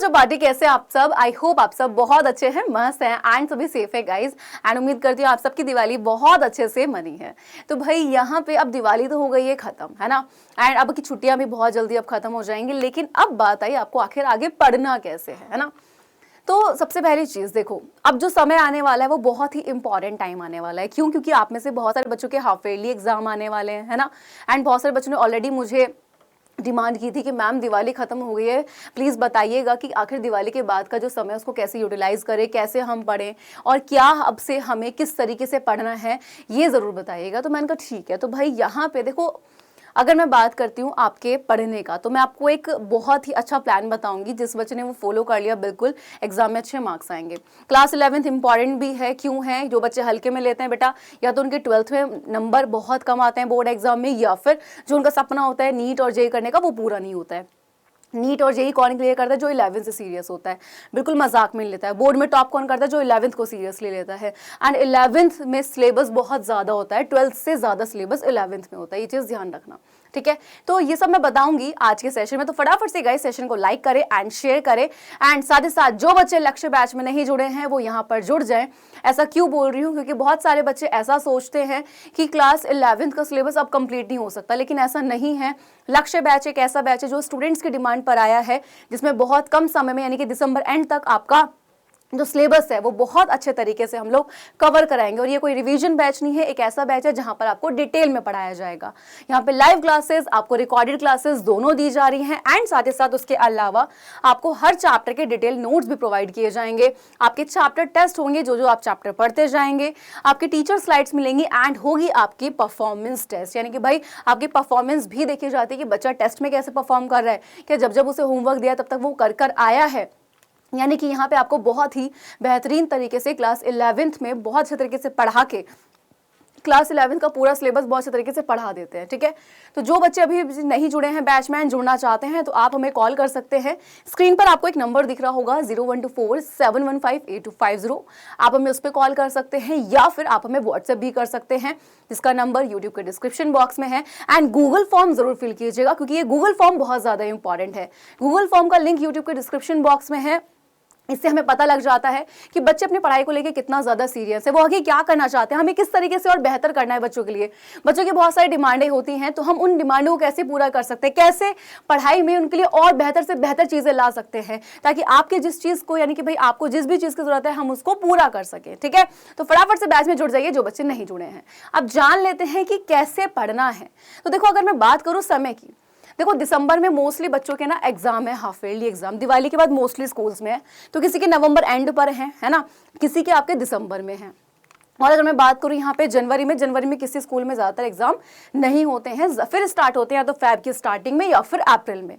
चौपाटी, कैसे आप सब? आई होप आप सब बहुत अच्छे हैं, मस्त हैं एंड सभी सेफ है गाइज। एंड उम्मीद करती हूँ आप सबकी दिवाली बहुत अच्छे से मनी है। तो भाई यहाँ पे अब दिवाली तो हो गई है खत्म, है ना। एंड अब की छुट्टियां भी बहुत जल्दी अब खत्म हो जाएंगी, लेकिन अब बात आई आपको आखिर आगे पढ़ना कैसे है ना। तो सबसे पहली चीज देखो, अब जो समय आने वाला है वो बहुत ही इंपॉर्टेंट टाइम आने वाला है। क्यों? क्योंकि आप में से बहुत सारे बच्चों के हाफ ईयरली एग्जाम आने वाले हैं, है ना। एंड बहुत सारे बच्चों ने ऑलरेडी मुझे डिमांड की थी कि मैम दिवाली खत्म हो गई है, प्लीज़ बताइएगा कि आखिर दिवाली के बाद का जो समय है उसको कैसे यूटिलाइज करें, कैसे हम पढ़ें और क्या अब से हमें किस तरीके से पढ़ना है, ये ज़रूर बताइएगा। तो मैंने कहा ठीक है। तो भाई यहाँ पे देखो, अगर मैं बात करती हूँ आपके पढ़ने का, तो मैं आपको एक बहुत ही अच्छा प्लान बताऊंगी। जिस बच्चे ने वो फॉलो कर लिया, बिल्कुल एग्जाम में अच्छे मार्क्स आएंगे। क्लास 11th इंपॉर्टेंट भी है। क्यों है? जो बच्चे हल्के में लेते हैं बेटा, या तो उनके 12th में नंबर बहुत कम आते हैं बोर्ड एग्जाम में, या फिर जो उनका सपना होता है नीट और जेईई करने का, वो पूरा नहीं होता है। नीट और जेईई कौन क्लियर करता है? जो 11th से सीरियस होता है, बिल्कुल मजाक में लेता है। बोर्ड में टॉप कौन करता है? जो 11th को सीरियसली लेता है। एंड 11th में सिलेबस बहुत ज़्यादा होता है, 12th से ज़्यादा सिलेबस 11th में होता है, ये चीज़ ध्यान रखना, ठीक है। तो ये सब मैं बताऊंगी आज के सेशन में। तो फटाफट से गाइस सेशन को लाइक करें एंड शेयर करें। एंड साथ ही साथ जो बच्चे लक्ष्य बैच में नहीं जुड़े हैं वो यहाँ पर जुड़ जाएं। ऐसा क्यों बोल रही हूँ? क्योंकि बहुत सारे बच्चे ऐसा सोचते हैं कि क्लास 11th का सिलेबस अब कंप्लीट नहीं हो सकता, लेकिन ऐसा नहीं है। लक्ष्य बैच एक ऐसा बैच है जो स्टूडेंट्स की डिमांड पर आया है, जिसमें बहुत कम समय में यानी कि दिसंबर एंड तक आपका जो सिलेबस है वो बहुत अच्छे तरीके से हम लोग कवर कराएंगे। और ये कोई रिवीजन बैच नहीं है, एक ऐसा बैच है जहां पर आपको डिटेल में पढ़ाया जाएगा। यहाँ पे लाइव क्लासेस, आपको रिकॉर्डेड क्लासेस दोनों दी जा रही हैं। एंड साथ ही साथ उसके अलावा आपको हर चैप्टर के डिटेल नोट्स भी प्रोवाइड किए जाएंगे। आपके चैप्टर टेस्ट होंगे, जो जो आप चैप्टर पढ़ते जाएंगे। आपके टीचर स्लाइड्स मिलेंगी एंड होगी आपकी परफॉर्मेंस टेस्ट, यानी कि भाई आपकी परफॉर्मेंस भी देखी जाती है कि बच्चा टेस्ट में कैसे परफॉर्म कर रहा है, क्या जब जब उसे होमवर्क दिया तब तक वो कर आया है। यानी कि यहाँ पे आपको बहुत ही बेहतरीन तरीके से क्लास 11th में बहुत अच्छे तरीके से पढ़ा के क्लास 11th का पूरा सिलेबस बहुत अच्छे तरीके से पढ़ा देते हैं, ठीक है। तो जो बच्चे अभी नहीं जुड़े हैं, बैचमैन जुड़ना चाहते हैं, तो आप हमें कॉल कर सकते हैं। स्क्रीन पर आपको एक नंबर दिख रहा होगा 012471585250। आप हमें उस पर कॉल कर सकते हैं, या फिर आप हमें व्हाट्सएप भी कर सकते हैं, जिसका नंबर यूट्यूब के डिस्क्रिप्शन बॉक्स में है। एंड गूगल फॉर्म जरूर फिल कीजिएगा, क्योंकि ये गूगल फॉर्म बहुत ज़्यादा इंपॉर्टेंट है। गूगल फॉर्म का लिंक यूट्यूब के डिस्क्रिप्शन बॉक्स में है। इससे हमें पता लग जाता है कि बच्चे अपनी पढ़ाई को लेकर कितना ज़्यादा सीरियस है, वो आगे क्या करना चाहते हैं, हमें किस तरीके से और बेहतर करना है बच्चों के लिए। बच्चों की बहुत सारी डिमांडें होती हैं, तो हम उन डिमांडों को कैसे पूरा कर सकते हैं, कैसे पढ़ाई में उनके लिए और बेहतर से बेहतर चीज़ें ला सकते हैं, ताकि आपके जिस चीज़ को, यानी कि भाई आपको जिस भी चीज़ की जरूरत है, हम उसको पूरा कर सकें, ठीक है। तो फटाफट से बैच में जुड़ जाइए जो बच्चे नहीं जुड़े हैं। अब जान लेते हैं कि कैसे पढ़ना है। तो देखो, अगर मैं बात करूँ समय की, देखो दिसंबर में मोस्टली बच्चों के ना एग्जाम है, हाफ ईयरली एग्जाम। दिवाली के बाद मोस्टली स्कूल्स में है, तो किसी के नवंबर एंड पर है ना, किसी के आपके दिसंबर में है। और अगर मैं बात करूँ यहाँ पे जनवरी में किसी स्कूल में ज़्यादातर एग्जाम नहीं होते हैं, फिर स्टार्ट होते हैं या तो फेब की स्टार्टिंग में या फिर अप्रैल में।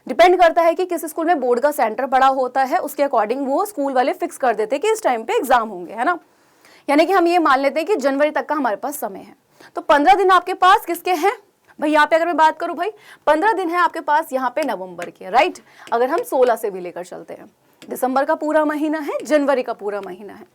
डिपेंड करता है कि किस स्कूल में बोर्ड का सेंटर पड़ा होता है, उसके अकॉर्डिंग वो स्कूल वाले फिक्स कर देते हैं कि इस टाइम पे एग्जाम होंगे, है ना। यानी कि हम ये मान लेते हैं कि जनवरी तक का हमारे पास समय है। तो 15 दिन आपके पास किसके हैं भाई? यहाँ पे अगर मैं बात करूं भाई, 15 दिन है आपके पास यहाँ पे नवंबर के, राइट। अगर हम 16 से भी लेकर चलते हैं, दिसंबर का पूरा महीना है, जनवरी का पूरा महीना है।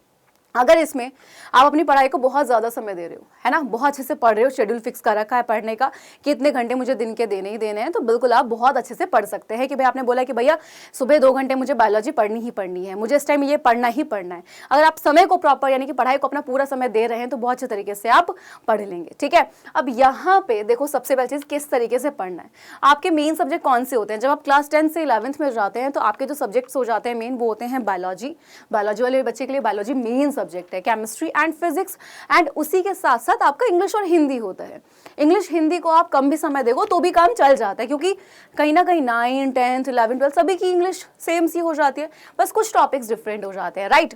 अगर इसमें आप अपनी पढ़ाई को बहुत ज़्यादा समय दे रहे हो, है ना, बहुत अच्छे से पढ़ रहे हो, शेड्यूल फिक्स कर रखा है पढ़ने का कि इतने घंटे मुझे दिन के देने ही देने हैं, तो बिल्कुल आप बहुत अच्छे से पढ़ सकते हैं। कि भाई आपने बोला कि भैया सुबह 2 घंटे मुझे बायोलॉजी पढ़नी ही पढ़नी है, मुझे इस टाइम ये पढ़ना ही पढ़ना है। अगर आप समय को प्रॉपर यानी कि पढ़ाई को अपना पूरा समय दे रहे हैं, तो बहुत अच्छे तरीके से आप पढ़ लेंगे, ठीक है। अब यहाँ पे देखो, सबसे पहली चीज़ किस तरीके से पढ़ना है। आपके मेन सब्जेक्ट कौन से होते हैं? जब आप क्लास 10 से 11th में जाते हैं, तो आपके जो सब्जेक्ट्स हो जाते हैं मेन, वो होते हैं बायोलॉजी। बायोलॉजी वाले बच्चे के लिए बायोलॉजी मेन सब्जेक्ट है, केमिस्ट्री एंड फिजिक्स। एंड उसी के साथ साथ आपका इंग्लिश और हिंदी होता है। इंग्लिश हिंदी को आप कम भी समय देखो तो भी काम चल जाता है, क्योंकि कहीं ना कहीं 9, 10, 11, 12 सभी की इंग्लिश सेम सी हो जाती है, बस कुछ टॉपिक्स डिफरेंट हो जाते हैं, राइट।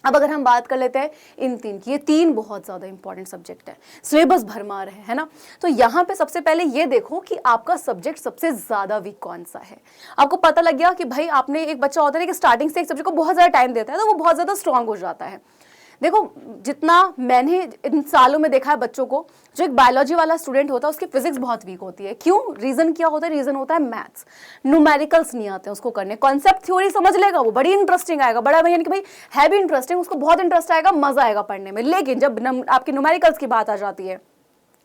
अब अगर हम बात कर लेते हैं इन 3 की, ये 3 बहुत ज़्यादा इंपॉर्टेंट सब्जेक्ट है, सिलेबस भरमार है ना। तो यहाँ पे सबसे पहले ये देखो कि आपका सब्जेक्ट सबसे ज़्यादा वीक कौन सा है। आपको पता लग गया कि भाई आपने, एक बच्चा होता है कि स्टार्टिंग से एक सब्जेक्ट को बहुत ज़्यादा टाइम देता है, तो वो बहुत ज़्यादा स्ट्रांग हो जाता है। देखो, जितना मैंने इन सालों में देखा है बच्चों को, जो एक बायोलॉजी वाला स्टूडेंट होता है उसकी फिजिक्स बहुत वीक होती है। क्यों? रीज़न क्या होता है? रीज़न होता है मैथ्स, न्यूमेरिकल्स नहीं आते हैं उसको करने। कॉन्सेप्ट थ्योरी समझ लेगा वो, बड़ी इंटरेस्टिंग आएगा, बड़ा यानी कि भाई है भी इंटरेस्टिंग, उसको बहुत इंटरेस्ट आएगा, मजा आएगा पढ़ने में। लेकिन जब आपकी न्यूमेरिकल्स की बात आ जाती है,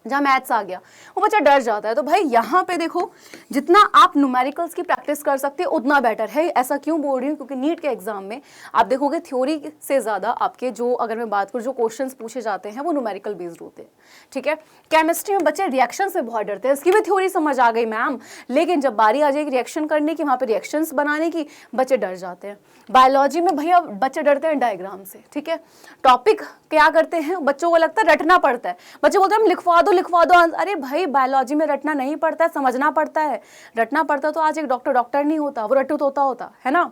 जहाँ मैथ्स आ गया वो बच्चा डर जाता है। तो भाई यहाँ पे देखो, जितना आप न्यूमेरिकल्स की प्रैक्टिस कर सकते हैं उतना बेटर है। ऐसा क्यों बोल रही हूँ, क्योंकि नीट के एग्जाम में आप देखोगे थ्योरी से ज़्यादा आपके जो, अगर मैं बात करूँ, जो क्वेश्चंस पूछे जाते हैं वो न्यूमेरिकल बेस्ड होते हैं, ठीक है। केमिस्ट्री में बच्चे रिएक्शन से बहुत डरते हैं, इसकी भी थ्योरी समझ आ गई मैम, लेकिन जब बारी आ जाएगी रिएक्शन करने की, वहाँ पे रिएक्शंस बनाने की, बच्चे डर जाते हैं। बायोलॉजी में भैया बच्चे डरते हैं डायग्राम से, ठीक है। टॉपिक क्या करते हैं, बच्चों को लगता है रटना पड़ता है, बच्चे बोलते हैं हम लिखवा दो। अरे भाई बायोलॉजी में रटना नहीं पड़ता है, समझना पड़ता है। रटना पड़ता तो आज एक डॉक्टर नहीं होता, वो रट्टू तोता होता है ना।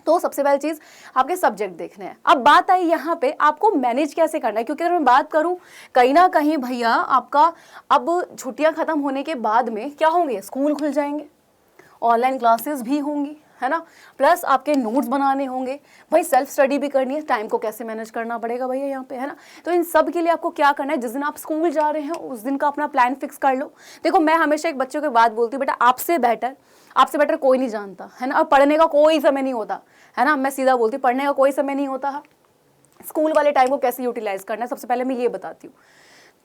तो सबसे पहली चीज आपके सब्जेक्ट देखने हैं। अब बात आई यहाँ पे आपको मैनेज कैसे करना है, क्योंकि अगर मैं बात करूँ कहीं ना कहीं भैया आपका अब छुट्टियां खत्म होने के बाद में क्या होंगे, स्कूल खुल जाएंगे, ऑनलाइन क्लासेस भी होंगी, है ना, प्लस आपके नोट्स बनाने होंगे, भाई सेल्फ स्टडी भी करनी है, टाइम को कैसे मैनेज करना पड़ेगा भैया यहाँ पे, है ना। तो इन सब के लिए आपको क्या करना है, जिस दिन आप स्कूल जा रहे हैं उस दिन का अपना प्लान फिक्स कर लो। देखो मैं हमेशा एक बच्चों की बात बोलती हूँ, बेटा आपसे बेटर कोई नहीं जानता, है ना। और पढ़ने का कोई समय नहीं होता, है ना, मैं सीधा बोलती हूँ, पढ़ने का कोई समय नहीं होता है। स्कूल वाले टाइम को कैसे यूटिलाइज करना है, सबसे पहले मैं ये बताती हूँ।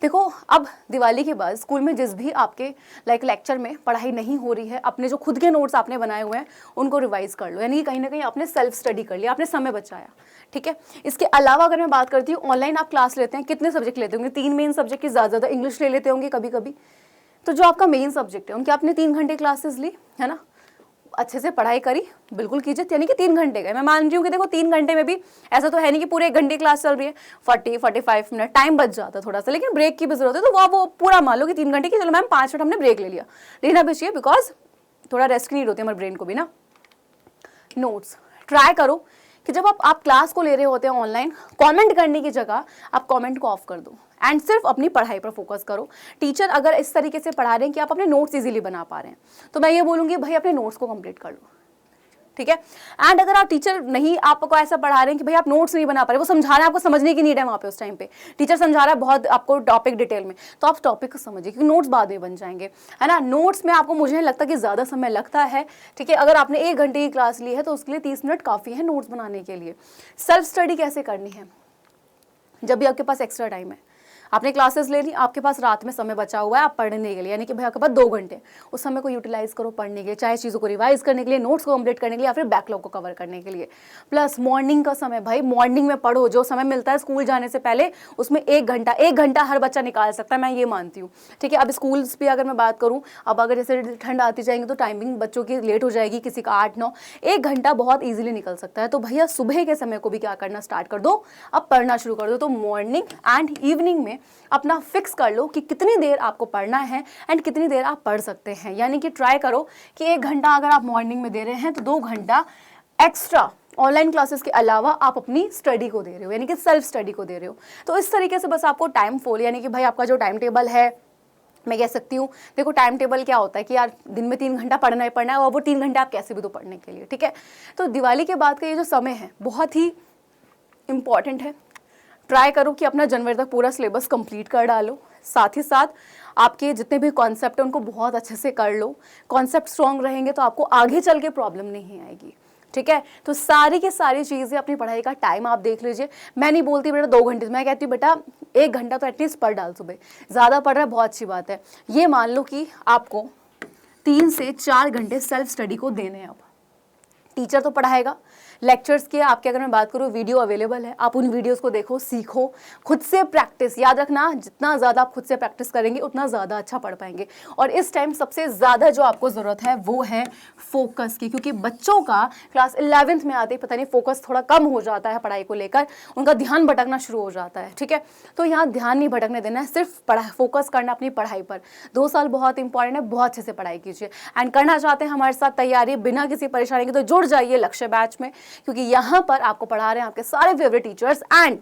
देखो अब दिवाली के बाद स्कूल में जिस भी आपके लेक्चर में पढ़ाई नहीं हो रही है, अपने जो खुद के नोट्स आपने बनाए हुए हैं उनको रिवाइज कर लो, यानी कि कहीं ना कहीं आपने सेल्फ स्टडी कर लिया, आपने समय बचाया, ठीक है। इसके अलावा अगर मैं बात करती हूँ, ऑनलाइन आप क्लास लेते हैं, कितने सब्जेक्ट लेते होंगे, 3 मेन सब्जेक्ट की, ज़्यादा इंग्लिश ले लेते होंगे कभी कभी। तो जो आपका मेन सब्जेक्ट है उनके आपने 3 घंटे क्लासेस ली, है ना, अच्छे से पढ़ाई करी, बिल्कुल कीजिए, यानी कि 3 घंटे गए। मैं मान रही हूँ कि देखो 3 घंटे में भी ऐसा तो है नहीं कि पूरे 1 घंटे क्लास चल रही है, 40-45 मिनट टाइम बच जाता है थोड़ा सा, लेकिन ब्रेक की भी जरूरत है। तो वो पूरा मान लो कि 3 घंटे की, चलो मैम 5 मिनट हमने ब्रेक ले लिया, लेना भी चाहिए, बिकॉज थोड़ा रेस्ट की नीड होती है हमारे ब्रेन को भी ना। नोट्स ट्राई करो कि जब आप क्लास को ले रहे होते हैं ऑनलाइन, कमेंट करने की जगह आप कमेंट को ऑफ कर दो एंड सिर्फ अपनी पढ़ाई पर फोकस करो। टीचर अगर इस तरीके से पढ़ा रहे हैं कि आप अपने नोट्स इजीली बना पा रहे हैं, तो मैं ये बोलूँगी भाई अपने नोट्स को कंप्लीट कर लो, ठीक है। एंड अगर आप टीचर नहीं आपको ऐसा पढ़ा रहे हैं कि भाई आप नोट्स नहीं बना पा रहे, वो समझा रहे हैं, आपको समझने की नीड है वहाँ पे, उस टाइम पे टीचर समझा रहा है बहुत आपको टॉपिक डिटेल में, तो आप टॉपिक को समझिए, क्योंकि नोट्स बाद में बन जाएंगे, है ना। नोट्स में आपको, मुझे नहीं लगता कि ज़्यादा समय लगता है, ठीक है। अगर आपने 1 घंटे की क्लास ली है तो उसके लिए 30 मिनट काफ़ी है नोट्स बनाने के लिए। सेल्फ स्टडी कैसे करनी है, जब भी आपके पास एक्स्ट्रा टाइम है, आपने क्लासेस ले ली, आपके पास रात में समय बचा हुआ है आप पढ़ने के लिए, यानी कि भाई आपके पास 2 घंटे, उस समय को यूटिलाइज करो पढ़ने के लिए, चाहे चीज़ों को रिवाइज करने के लिए, नोट्स को कंप्लीट करने के लिए, या फिर बैकलॉग को कवर करने के लिए। प्लस मॉर्निंग का समय, भाई मॉर्निंग में पढ़ो, जो समय मिलता है स्कूल जाने से पहले उसमें 1 घंटा हर बच्चा निकाल सकता है, मैं ये मानती हूँ, ठीक है। अब स्कूल्स पे अगर मैं बात करूँ, अब अगर जैसे ठंड आती जाएंगी तो टाइमिंग बच्चों की लेट हो जाएगी, किसी का 8-9, 1 घंटा बहुत ईजिली निकल सकता है। तो भैया सुबह के समय को भी क्या करना स्टार्ट कर दो, अब पढ़ना शुरू कर दो। तो मॉर्निंग एंड इवनिंग में अपना फिक्स कर लो कि कितनी देर आपको पढ़ना है एंड कितनी देर आप पढ़ सकते हैं, यानी कि ट्राई करो कि 1 घंटा अगर आप मॉर्निंग में दे रहे हैं तो 2 घंटा एक्स्ट्रा ऑनलाइन क्लासेस के अलावा आप अपनी स्टडी को दे रहे हो, यानी कि सेल्फ स्टडी को दे रहे हो। तो इस तरीके से बस आपको टाइम फोल, यानी कि भाई आपका जो टाइम टेबल है, मैं कह सकती हूँ, देखो टाइम टेबल क्या होता है कि यार दिन में 3 घंटा पढ़ना ही पढ़ना है, और वो 3 घंटे आप कैसे भी दो पढ़ने के लिए, ठीक है। तो दिवाली के बाद का ये जो समय है बहुत ही इम्पॉर्टेंट है। ट्राई करो कि अपना जनवरी तक पूरा सिलेबस कंप्लीट कर डालो, साथ ही साथ आपके जितने भी कॉन्सेप्ट हैं उनको बहुत अच्छे से कर लो। कॉन्सेप्ट स्ट्रॉन्ग रहेंगे तो आपको आगे चल के प्रॉब्लम नहीं आएगी, ठीक है। तो सारी की सारी चीज़ें, अपनी पढ़ाई का टाइम आप देख लीजिए। मैं नहीं बोलती बेटा 2 घंटे, मैं कहती हूँ बेटा 1 घंटा तो एटलीस्ट पढ़ डाल सुबह। ज़्यादा पढ़ रहा है बहुत अच्छी बात है, ये मान लो कि आपको 3 से 4 घंटे सेल्फ स्टडी को देने हैं। अब टीचर तो पढ़ाएगा, लेक्चर्स के आपके अगर मैं बात करूँ वीडियो अवेलेबल है, आप उन वीडियोस को देखो, सीखो, खुद से प्रैक्टिस। याद रखना जितना ज़्यादा आप खुद से प्रैक्टिस करेंगे उतना ज़्यादा अच्छा पढ़ पाएंगे। और इस टाइम सबसे ज़्यादा जो आपको ज़रूरत है वो है फोकस की, क्योंकि बच्चों का क्लास 11th में आते ही पता नहीं फोकस थोड़ा कम हो जाता है पढ़ाई को लेकर, उनका ध्यान भटकना शुरू हो जाता है, ठीक है। तो यहाँ ध्यान नहीं भटकने देना है, सिर्फ फोकस करना अपनी पढ़ाई पर। 2 साल बहुत इंपॉर्टेंट है, बहुत अच्छे से पढ़ाई कीजिए। एंड करना चाहते हैं हमारे साथ तैयारी बिना किसी परेशानी के, तो जुड़ जाइए लक्ष्य बैच में, क्योंकि यहाँ पर आपको पढ़ा रहे हैं आपके सारे फेवरेट टीचर्स एंड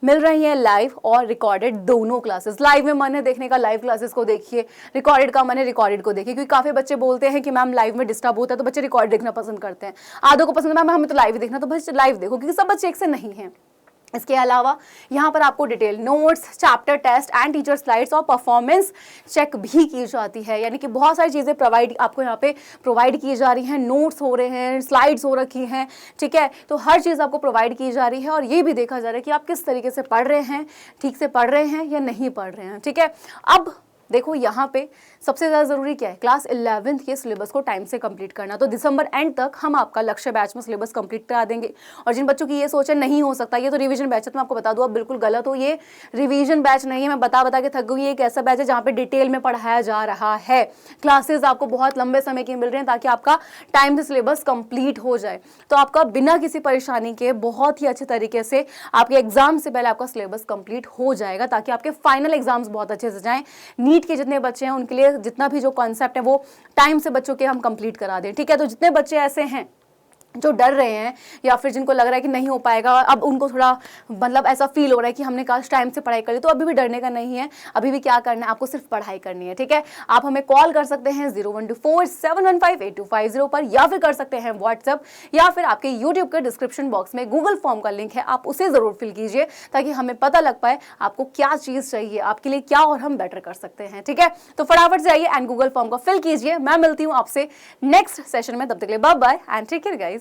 मिल रही है लाइव और रिकॉर्डेड दोनों क्लासेस। लाइव में मन है देखने का, लाइव क्लासेस को देखिए, रिकॉर्डेड का मन है रिकॉर्डेड को देखिए, क्योंकि काफ़ी बच्चे बोलते हैं कि मैम लाइव में डिस्टर्ब होता है, तो बच्चे रिकॉर्ड देखना पसंद करते हैं। आधों को पसंद है मैम हमें तो लाइव देखना, तो बस लाइव देखो, क्योंकि सब बच्चे एक से नहीं हैं। इसके अलावा यहाँ पर आपको detail notes, chapter test and teacher slides और परफॉर्मेंस चेक भी की जाती है। यानी कि बहुत सारी चीज़ें आपको यहाँ पे प्रोवाइड की जा रही हैं, नोट्स हो रहे हैं, स्लाइड्स हो रखी हैं, ठीक है। तो हर चीज़ आपको प्रोवाइड की जा रही है और ये भी देखा जा रहा है कि आप किस तरीके से पढ़ रहे हैं, ठीक से पढ़ रहे हैं या नहीं पढ़ रहे हैं, ठीक है। अब देखो यहाँ पे सबसे ज़्यादा ज़रूरी क्या है, क्लास 11th के सिलेबस को टाइम से कंप्लीट करना। तो दिसंबर एंड तक हम आपका लक्ष्य बैच में सिलेबस कंप्लीट करा देंगे। और जिन बच्चों की ये सोच है नहीं हो सकता, ये तो रिवीजन बैच है, तो मैं आपको बता दूँ आप बिल्कुल गलत हो, ये रिवीजन बैच नहीं है। मैं बता के थक गई, ये एक ऐसा बैच है जहाँ पे डिटेल में पढ़ाया जा रहा है। क्लासेज आपको बहुत लंबे समय की मिल रहे हैं ताकि आपका टाइम से सिलेबस कंप्लीट हो जाए। तो आपका बिना किसी परेशानी के बहुत ही अच्छे तरीके से आपके एग्जाम से पहले आपका सिलेबस कंप्लीट हो जाएगा, ताकि आपके फाइनल एग्जाम्स बहुत अच्छे से जाएं। नीट के जितने बच्चे हैं उनके लिए जितना भी जो कॉन्सेप्ट है वो टाइम से बच्चों के हम कंप्लीट करा दें, ठीक है। तो जितने बच्चे ऐसे हैं जो डर रहे हैं या फिर जिनको लग रहा है कि नहीं हो पाएगा, अब उनको थोड़ा मतलब ऐसा फील हो रहा है कि हमने काश टाइम से पढ़ाई कर ली, तो अभी भी डरने का नहीं है। अभी भी क्या करना है, आपको सिर्फ पढ़ाई करनी है, ठीक है। आप हमें कॉल कर सकते हैं 0124715852 पर, या फिर कर सकते हैं व्हाट्सएप, या फिर आपके यूट्यूब के डिस्क्रिप्शन बॉक्स में गूगल फॉर्म का लिंक है, आप उसे जरूर फिल कीजिए ताकि हमें पता लग पाए आपको क्या चीज़ चाहिए, आपके लिए क्या और हम बेटर कर सकते हैं, ठीक है। तो फटाफट से आइए एंड गूगल फॉर्म को फिल कीजिए। मैं मिलती हूँ आपसे नेक्स्ट सेशन में, तब तक के लिए bye bye and take care guys.